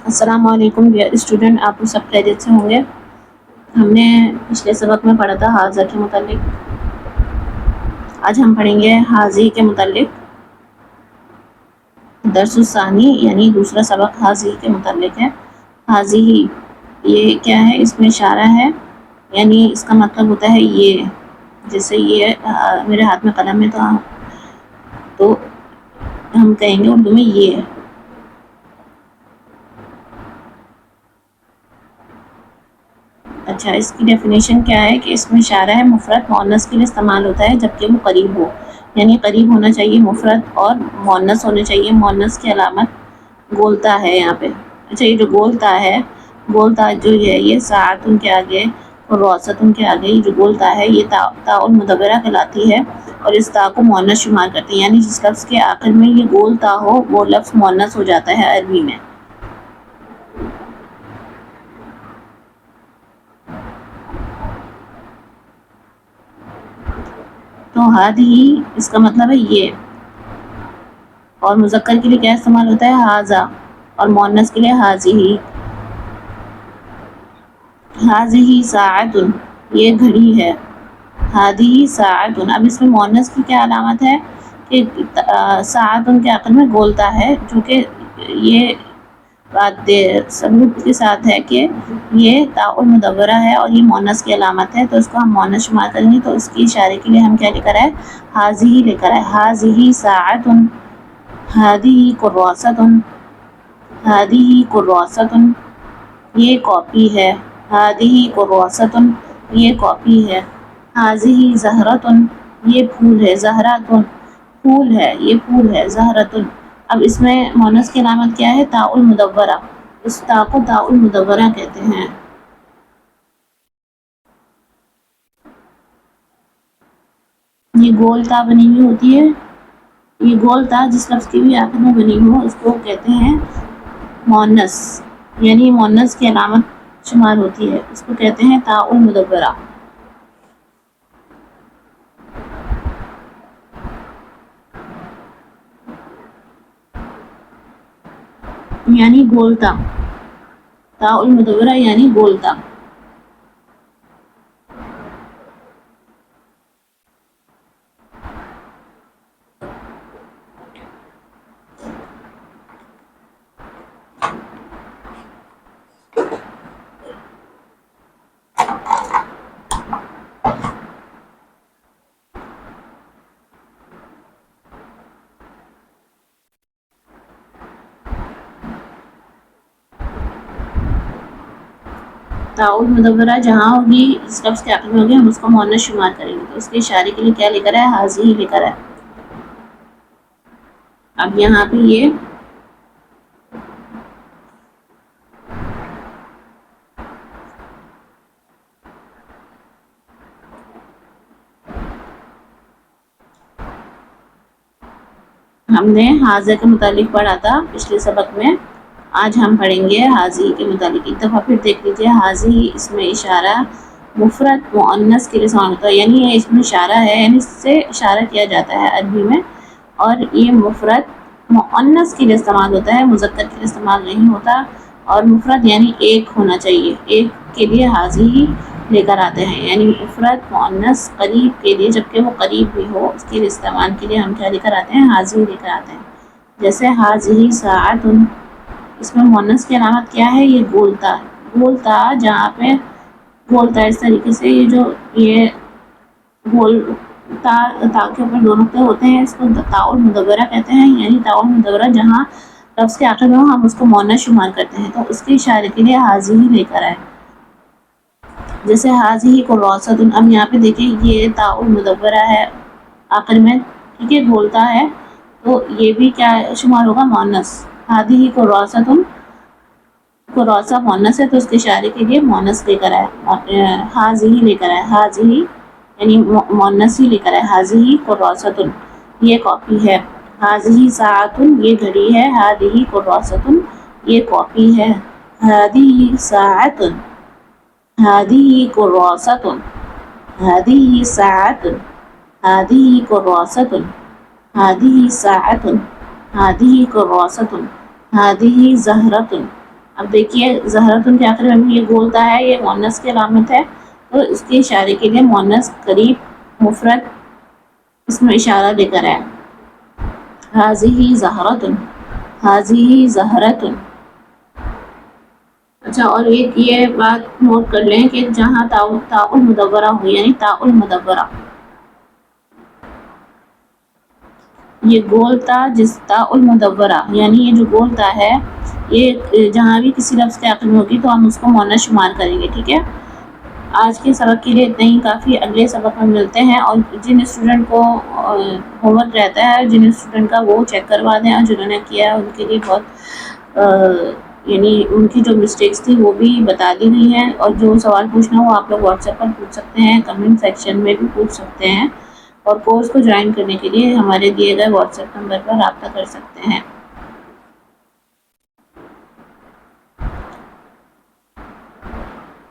السلام علیکم dear student, آپ لوگ سب خیریت سے ہوں گے۔ ہم نے پچھلے سبق میں پڑھا تھا حاضہ کے متعلق، آج ہم پڑھیں گے حاضی کے متعلق۔ درس الثانی یعنی دوسرا سبق حاضی کے متعلق ہے۔ حاضی یہ کیا ہے؟ اس میں اشارہ ہے، یعنی اس کا مطلب ہوتا ہے یہ، جیسے یہ میرے ہاتھ میں قلم ہے تو ہم کہیں گے اردو میں یہ ہے۔ اچھا، اس کی ڈیفینیشن کیا ہے کہ اس میں اشارہ ہے مفرد مؤنث کے لیے استعمال ہوتا ہے جبکہ وہ قریب ہو، یعنی قریب ہونا چاہیے مفرد اور مؤنث ہونے چاہیے۔ مؤنث کی علامت گولتا ہے یہاں پہ۔ اچھا، یہ جو گولتا ہے، گولتا جو یہ ساعتن کے آگے اور روسطن کے آگے یہ جو گولتا ہے، یہ تاء المدبرہ کہلاتی ہے اور اس تاء کو مؤنث شمار کرتے ہیں، یعنی جس لفظ کے آخر میں یہ گولتا ہو وہ لفظ مؤنث ہو جاتا ہے عربی میں۔ تو ہادی اس کا مطلب ہے یہ، اور مذکر کے لیے کیا استعمال ہوتا ہے؟ حاذا، اور مؤنث کے لیے حاذی۔ حاذی ساعتن، یہ گھڑی ہے۔ حاذی ساعتن، اب اس میں مؤنث کی کیا علامت ہے کہ ساعتن کے آخر میں گولتا ہے، جو کہ یہ بات ثبوت کے ساتھ ہے کہ یہ تاء المدورہ ہے اور یہ مؤنث کی علامت ہے، تو اس کو ہم مؤنث شمار کریں گے، تو اس کی اشارے کے لیے ہم کیا لے کر آئے؟ حاذی لے کر آئے۔ حاذی ساعتن، حاذی کراسۃ، حاذی کراسۃ، یہ کاپی ہے۔ حاذی کراسۃ، یہ کاپی ہے۔ حاذی زہرۃ، یہ پھول ہے۔ زہرۃ پھول ہے، یہ پھول ہے۔ زہرۃ، اب اس میں مؤنث کی علامت کیا ہے؟ تاء المدورہ، اس تاء کو تاء المدورہ کہتے ہیں۔ یہ گول تاء بنی ہوئی ہوتی ہے، یہ گول تاء جس لفظ کی بھی آخر میں بنی ہو اس کو کہتے ہیں مؤنث، یعنی مؤنث کی علامت شمار ہوتی ہے، اس کو کہتے ہیں تاء المدورہ۔ یعنی گولتا، تاء المدورہ یعنی گولتا۔ تاء المدورہ جہاں ہوگی اس لفظ کے آخر میں ہوگی ہم اس کو مؤنث شمار کریں گے، تو اس کے اشارے کے لیے کیا لے کر آئے؟ حاذی لے کر آئے۔ اب یہاں پہ یہ ہم نے حاضہ کے متعلق پڑھا تھا پچھلے سبق میں، آج ہم پڑھیں گے حاضی کے متعلق۔ ایک دفعہ پھر دیکھ لیجیے، حاضی اس میں اشارہ مفرد مؤنث کے لیے استعمال ہوتا ہے، یعنی یہ اس میں اشارہ ہے، یعنی اس سے اشارہ کیا جاتا ہے عربی میں، اور یہ مفرد مؤنث کے لیے استعمال ہوتا ہے، مذکر کے لیے استعمال نہیں ہوتا، اور مفرد یعنی ایک ہونا چاہیے، ایک کے لیے حاضی لے کر آتے ہیں، یعنی مفرد مؤنث قریب کے لیے، جبکہ وہ قریب بھی ہو اس کے لیے استعمال کے لیے ہم کیا لے کر آتے ہیں؟ حاضی لے کر آتے ہیں۔ جیسے حاذی ساعتن، اس میں مؤنث کی علامت کیا ہے؟ یہ گولتا، گولتا جہاں پہ گولتا اس طریقے سے یہ جو یہ گول تاء کے اوپر دو نقطے ہوتے ہیں، اس کو تاء المدورہ کہتے ہیں، یعنی تاء المدورہ جہاں لفظ کے آخر میں ہو ہم اس کو مؤنث شمار کرتے ہیں، تو اس کے اشارے کے لیے حاضی لے کر آئے۔ جیسے حاذی کراسۃ، اب یہاں پہ دیکھیں یہ تاء المدورہ ہے آخر میں، ٹھیک ہے، گولتا ہے، تو یہ بھی کیا شمار ہوگا؟ مؤنث۔ حاذی کراسۃ، کراسہ مؤنث ہے تو اس کے اشارے کے لیے مؤنث لے کر آئے، حاذی لے کر آئے، حاذی یعنی مؤنث ہی لے کر آئے۔ حاذی کراسۃ، یہ کاپی ہے۔ حاذی ساعتن، یہ گھڑی ہے۔ حاذی کراسۃ، یہ کاپی ہے۔ حاذی ساعتن، حاذی کراسۃ، حاذی ساعتن، حاذی کراسۃ، حاذی ساعتن، حاذی کراسۃ، حاذی زہرۃ، اب دیکھیے زہرتن کے آخر میں یہ گولتا ہے، یہ مؤنث کی علامت ہے، تو اس کے اشارے کے لیے مؤنث قریب مفرد اس میں اشارہ دے کر ہے. ہذہ زہرتن، ہذہ زہرتن. اچھا، اور ایک یہ بات نوٹ کر لیں کہ جہاں تاء المدورہ ہو، یعنی تاء المدورہ، یہ گول تا، جس تاء المدورہ یعنی یہ جو گول تا ہے، یہ جہاں بھی کسی لفظ کے آخر میں ہوگی تو ہم اس کو مؤنث شمار کریں گے. ٹھیک ہے، آج کے سبق کے لیے اتنا ہی کافی. اگلے سبق میں ملتے ہیں، اور جن اسٹوڈنٹ کو ہوم ورک رہتا ہے، جن اسٹوڈنٹ کا وہ چیک کروا دیں، اور جنہوں نے کیا ہے ان کے لیے بہت یعنی ان کی جو مسٹیکس تھی وہ بھی بتا دی گئی ہیں، اور جو سوال پوچھنا ہو آپ لوگ واٹس ایپ پر پوچھ سکتے ہیں، کمنٹ سیکشن میں بھی پوچھ سکتے ہیں، اور کورس کو جوائن کرنے کے لیے ہمارے دیے گئے واٹس ایپ نمبر پر رابطہ کر سکتے ہیں.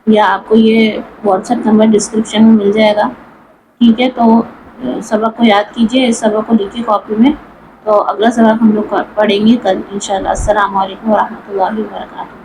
یا آپ کو یہ واٹس ایپ نمبر ڈسکرپشن میں مل جائے گا. ٹھیک ہے، تو سبق کو یاد کیجیے، اس سبق کو لکھیے کاپی میں. تو اگلا سبق ہم لوگ پڑھیں گے کل انشاءاللہ. السلام علیکم ورحمۃ اللہ وبرکاتہ.